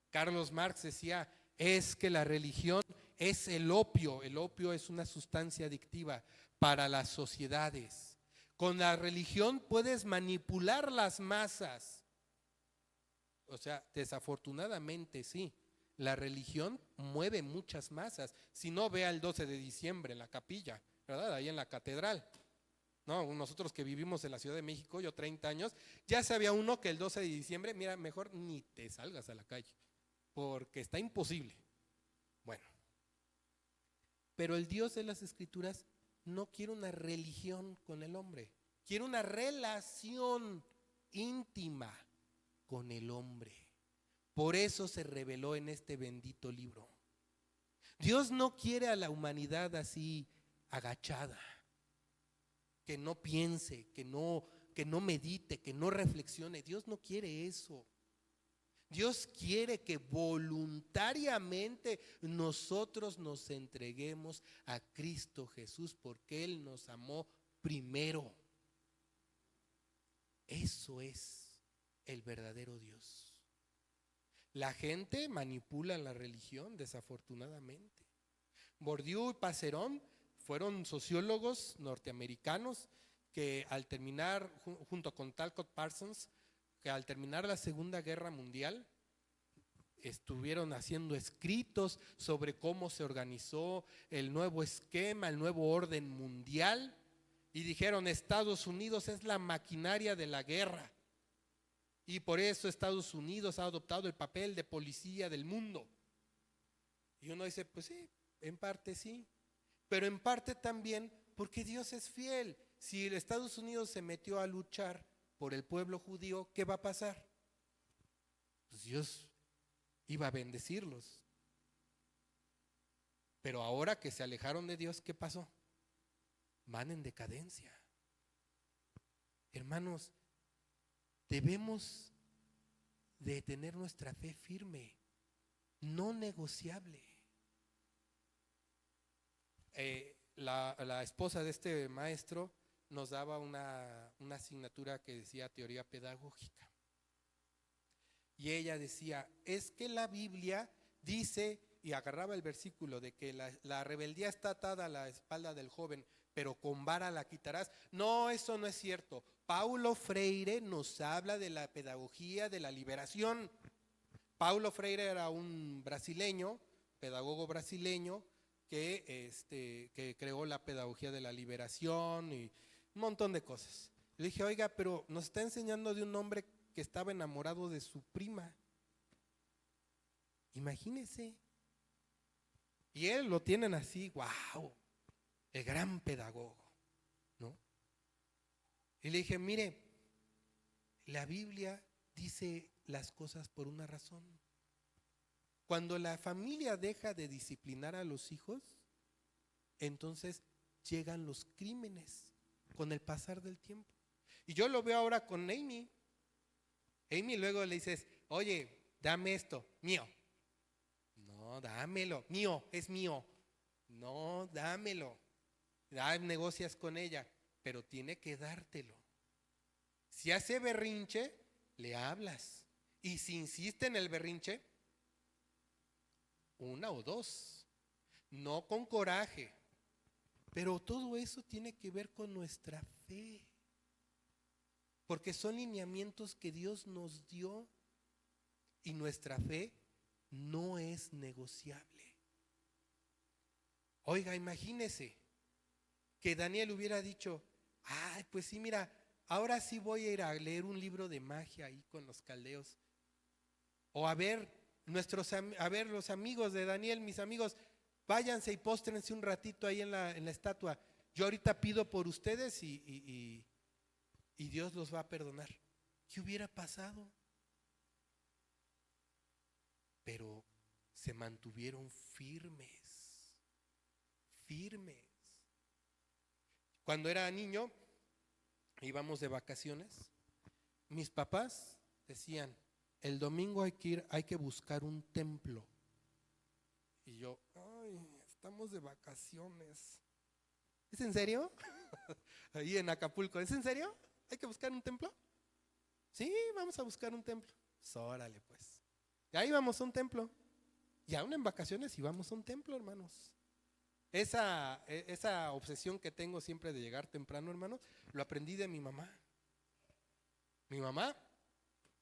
Carlos Marx decía, es que la religión es el opio. El opio es una sustancia adictiva para las sociedades. Con la religión puedes manipular las masas. O sea, desafortunadamente sí, la religión mueve muchas masas. Si no, vea el 12 de diciembre en la capilla, ¿verdad? Ahí en la catedral. No, nosotros que vivimos en la Ciudad de México, yo 30 años, ya sabía uno que el 12 de diciembre, mira, mejor ni te salgas a la calle, porque está imposible. Bueno, pero el Dios de las Escrituras no quiere una religión con el hombre, quiere una relación íntima con el hombre. Por eso se reveló en este bendito libro. Dios no quiere a la humanidad así agachada, que no piense, que no medite, que no reflexione. Dios no quiere eso. Dios quiere que voluntariamente nosotros nos entreguemos a Cristo Jesús porque Él nos amó primero. Eso es el verdadero Dios. La gente manipula la religión, desafortunadamente. Bourdieu y Passerón fueron sociólogos norteamericanos que al terminar, junto con Talcott Parsons, que al terminar la Segunda Guerra Mundial estuvieron haciendo escritos sobre cómo se organizó el nuevo esquema, el nuevo orden mundial, y dijeron, Estados Unidos es la maquinaria de la guerra y por eso Estados Unidos ha adoptado el papel de policía del mundo. Y uno dice, pues sí, en parte sí, pero en parte también porque Dios es fiel. Si el Estados Unidos se metió a luchar por el pueblo judío, ¿qué va a pasar? Pues Dios iba a bendecirlos. Pero ahora que se alejaron de Dios, ¿qué pasó? Van en decadencia. Hermanos, debemos de tener nuestra fe firme, no negociable. La esposa de este maestro nos daba una asignatura que decía teoría pedagógica. Y ella decía, es que la Biblia dice, y agarraba el versículo de que la rebeldía está atada a la espalda del joven, pero con vara la quitarás. No, eso no es cierto. Paulo Freire nos habla de la pedagogía de la liberación. Paulo Freire era un brasileño, pedagogo brasileño, que creó la pedagogía de la liberación y un montón de cosas. Le dije, oiga, pero nos está enseñando de un hombre que estaba enamorado de su prima. Imagínese. Y él lo tienen así, wow, el gran pedagogo, ¿no? Y le dije, mire, la Biblia dice las cosas por una razón. Cuando la familia deja de disciplinar a los hijos, entonces llegan los crímenes con el pasar del tiempo. Y yo lo veo ahora con Amy. Amy luego le dices, oye, dame esto, mío. No, dámelo, mío, es mío. No, dámelo. Negocias con ella, pero tiene que dártelo. Si hace berrinche, le hablas. Y si insiste en el berrinche, una o dos. No con coraje. Pero todo eso tiene que ver con nuestra fe. Porque son lineamientos que Dios nos dio y nuestra fe no es negociable. Oiga, imagínese que Daniel hubiera dicho, ay, pues sí, mira, ahora sí voy a ir a leer un libro de magia ahí con los caldeos. O a ver, los amigos de Daniel, mis amigos, váyanse y póstrense un ratito ahí en la estatua. Yo ahorita pido por ustedes y Dios los va a perdonar. ¿Qué hubiera pasado? Pero se mantuvieron firmes, firmes. Cuando era niño, íbamos de vacaciones, mis papás decían, el domingo hay que buscar un templo. Y yo, ay, estamos de vacaciones. ¿Es en serio? Ahí en Acapulco, ¿es en serio? ¿Hay que buscar un templo? Sí, vamos a buscar un templo. Pues, órale pues. Y ahí vamos a un templo. Y aún en vacaciones íbamos a un templo, hermanos. Esa obsesión que tengo siempre de llegar temprano, hermanos, lo aprendí de mi mamá. Mi mamá,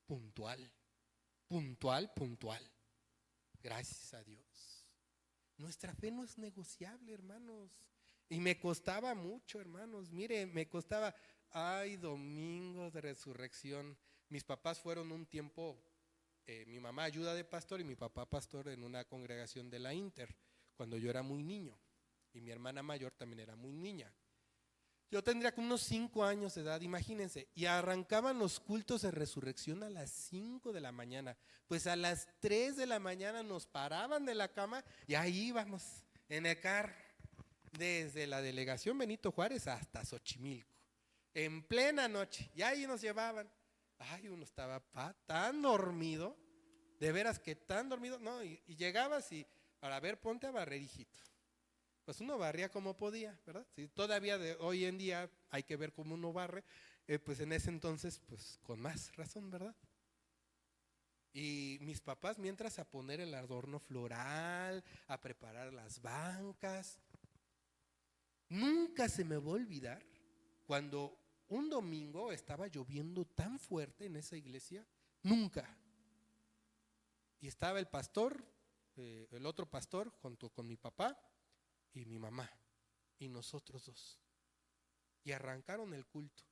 puntual, puntual, puntual. Gracias a Dios. Nuestra fe no es negociable, hermanos. Y me costaba mucho, hermanos. Mire, me costaba, ay, domingo de resurrección. Mis papás fueron un tiempo, mi mamá ayuda de pastor y mi papá pastor en una congregación de la Inter, cuando yo era muy niño. Y mi hermana mayor también era muy niña. Yo tendría como unos 5 años de edad, imagínense. Y arrancaban los cultos de resurrección a las 5 de la mañana. Pues a las 3 de la mañana nos paraban de la cama y ahí íbamos en el carro. Desde la delegación Benito Juárez hasta Xochimilco. En plena noche. Y ahí nos llevaban. Ay, uno estaba tan dormido. De veras que tan dormido. No, y llegabas y para ver, ponte a barrer, hijito. Pues uno barría como podía, ¿verdad? Si todavía de hoy en día hay que ver cómo uno barre, pues en ese entonces, pues con más razón, ¿verdad? Y mis papás, mientras a poner el adorno floral, a preparar las bancas, nunca se me va a olvidar cuando un domingo estaba lloviendo tan fuerte en esa iglesia, nunca. Y estaba el pastor, el otro pastor, junto con mi papá y mi mamá, y nosotros dos. Y arrancaron el culto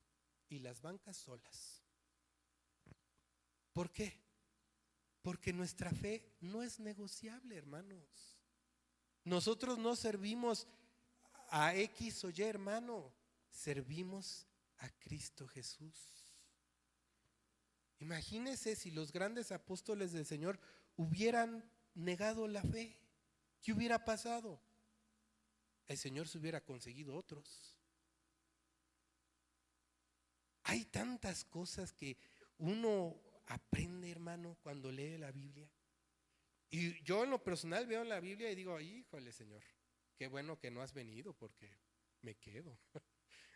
y las bancas solas. ¿Por qué? Porque nuestra fe no es negociable, hermanos. Nosotros no servimos a X o Y, hermano, servimos a Cristo Jesús. Imagínense si los grandes apóstoles del Señor hubieran negado la fe, ¿qué hubiera pasado? El Señor se hubiera conseguido otros. Hay tantas cosas que uno aprende, hermano, cuando lee la Biblia. Y yo en lo personal veo la Biblia y digo, híjole, Señor, qué bueno que no has venido porque me quedo,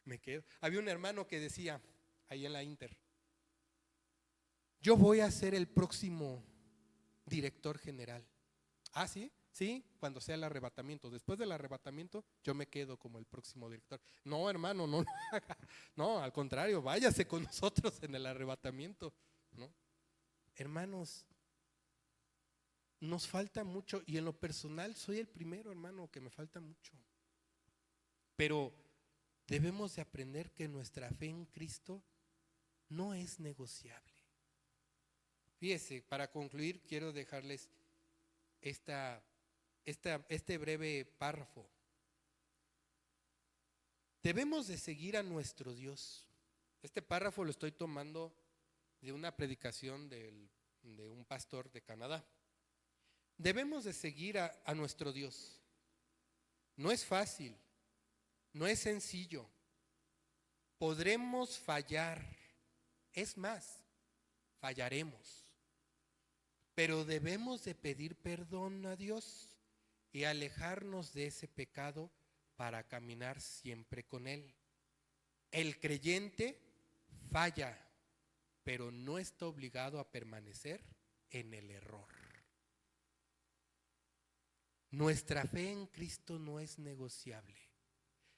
me quedo. Había un hermano que decía, ahí en la Inter, yo voy a ser el próximo director general. Ah, ¿sí? Sí, cuando sea el arrebatamiento. Después del arrebatamiento, yo me quedo como el próximo director. No, hermano, no lo haga. No, al contrario, váyase con nosotros en el arrebatamiento, ¿no? Hermanos, nos falta mucho y en lo personal soy el primero, hermano, que me falta mucho. Pero debemos de aprender que nuestra fe en Cristo no es negociable. Fíjese, para concluir, quiero dejarles esta este breve párrafo. Debemos de seguir a nuestro Dios. Este párrafo lo estoy tomando de una predicación de un pastor de Canadá. Debemos de seguir a nuestro Dios. No es fácil, no es sencillo. Podremos fallar, es más, fallaremos. Pero debemos de pedir perdón a Dios y alejarnos de ese pecado para caminar siempre con Él. El creyente falla, pero no está obligado a permanecer en el error. Nuestra fe en Cristo no es negociable.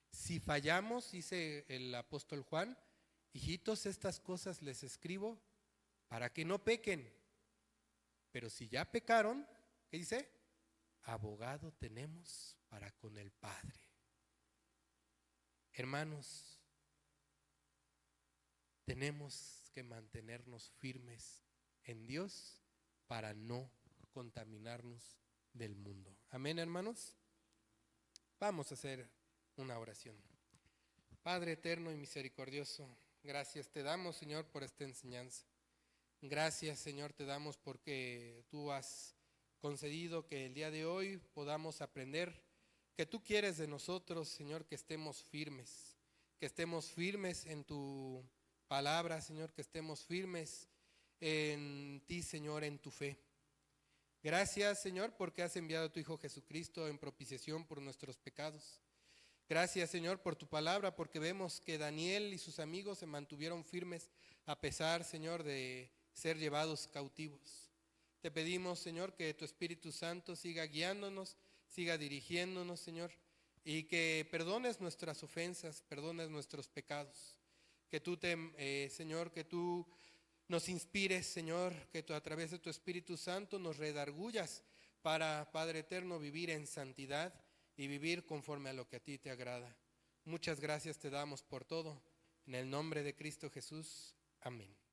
Si fallamos, dice el apóstol Juan, hijitos, estas cosas les escribo para que no pequen. Pero si ya pecaron, ¿qué dice? Abogado tenemos para con el Padre. Hermanos, tenemos que mantenernos firmes en Dios para no contaminarnos del mundo. Amén, hermanos. Vamos a hacer una oración. Padre eterno y misericordioso, gracias te damos, Señor, por esta enseñanza. Gracias, Señor, te damos porque tú has concedido que el día de hoy podamos aprender que tú quieres de nosotros, Señor, que estemos firmes en tu palabra, Señor, que estemos firmes en ti, Señor, en tu fe. Gracias, Señor, porque has enviado a tu Hijo Jesucristo en propiciación por nuestros pecados. Gracias, Señor, por tu palabra, porque vemos que Daniel y sus amigos se mantuvieron firmes a pesar, Señor, de ser llevados cautivos. Te pedimos, Señor, que tu Espíritu Santo siga guiándonos, siga dirigiéndonos, Señor, y que perdones nuestras ofensas, perdones nuestros pecados. Que tú, Señor, que tú nos inspires, Señor, que tú a través de tu Espíritu Santo nos redargullas para, Padre eterno, vivir en santidad y vivir conforme a lo que a ti te agrada. Muchas gracias te damos por todo. En el nombre de Cristo Jesús. Amén.